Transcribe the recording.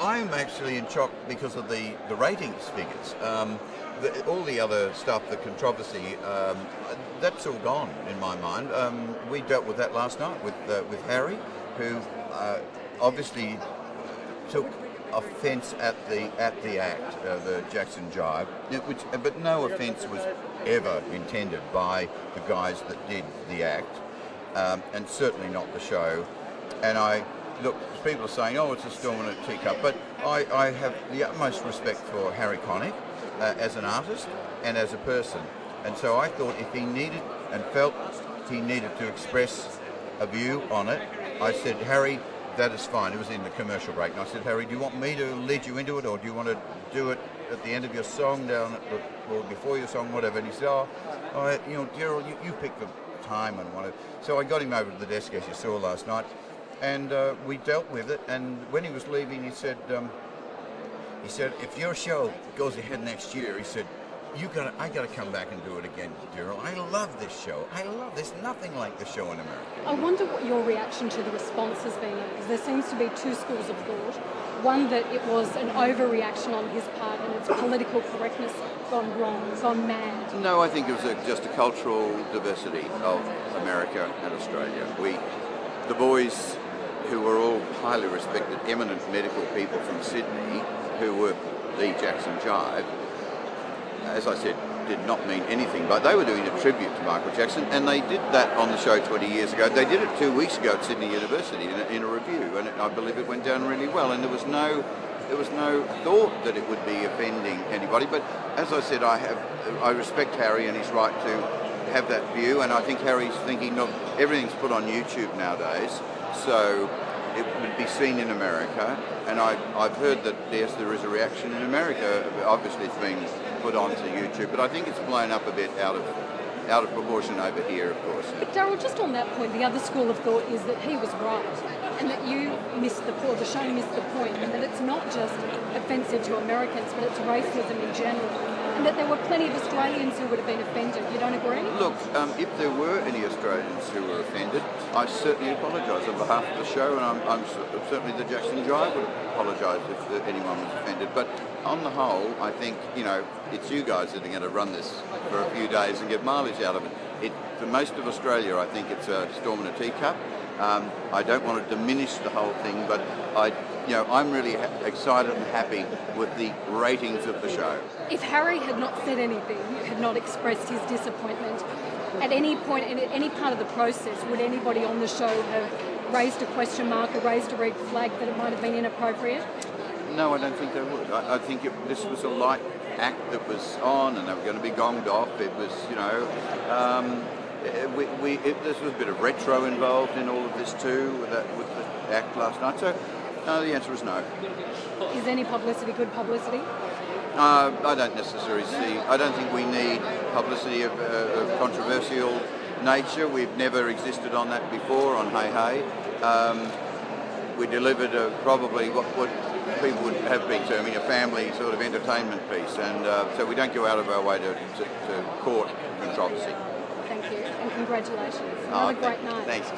I'm actually in shock because of the ratings figures. All the other stuff, the controversy, that's all gone in my mind. We dealt with that last night with Harry, who obviously took offence at the act, the Jackson Jive, but no offence was ever intended by the guys that did the act, and certainly not the show. And look, people are saying, oh, it's a storm in a teacup, but I have the utmost respect for Harry Connick as an artist and as a person. And so I thought if he needed and felt he needed to express a view on it, I said, Harry, that is fine. It was in the commercial break. And I said, Harry, do you want me to lead you into it, or do you want to do it at the end of your song, or before your song, whatever? And he said, Daryl, you pick the time and whatever. So I got him over to the desk, as you saw last night, and we dealt with it. And when he was leaving, he said, if your show goes ahead next year, he said, I got to come back and do it again, Daryl. I love this show. There's nothing like the show in America. I wonder what your reaction to the response has been, because there seems to be two schools of thought. One, that it was an overreaction on his part and its political correctness gone wrong, gone mad. No, I think it was just a cultural diversity of America and Australia. The boys, who were all highly respected, eminent medical people from Sydney, who were the Jackson Jive, as I said, did not mean anything, but they were doing a tribute to Michael Jackson, and they did that on the show 20 years ago. They did it 2 weeks ago at Sydney University in a review, and I believe it went down really well, and there was no thought that it would be offending anybody. But as I said, I respect Harry and his right to have that view, and I think Harry's thinking, look, everything's put on YouTube nowadays, so it would be seen in America, and I've heard that yes, there is a reaction in America. Obviously it's been put onto YouTube, but I think it's blown up a bit out of proportion over here, of course. But Daryl, just on that point, the other school of thought is that he was right, and that you missed the point, the show missed the point, and that it's not just offensive to Americans, but it's racism in general, and that there were plenty of Australians who would have been offended. You don't agree? Look, if there were any Australians who were offended, I certainly apologise on behalf of the show, and I'm certainly the Jackson Jive would apologise if anyone was offended. But on the whole, I think, it's you guys that are going to run this for a few days and get mileage out of it. For most of Australia, I think it's a storm in a teacup. I don't want to diminish the whole thing, but I'm really excited and happy with the ratings of the show. If Harry had not said anything, had not expressed his disappointment, at any point in any part of the process, would anybody on the show have raised a question mark or raised a red flag that it might have been inappropriate? No, I don't think they would. I think this was a light act that was on, and they were going to be gonged off. It was, there's a bit of retro involved in all of this too, with the act last night. So, the answer is no. Is any publicity good publicity? I don't necessarily see. I don't think we need publicity of controversial nature. We've never existed on that before on Hey Hey. We delivered probably what people would have been terming a family sort of entertainment piece, and so we don't go out of our way to court controversy. Thank you, and congratulations. Another great night. Thanks.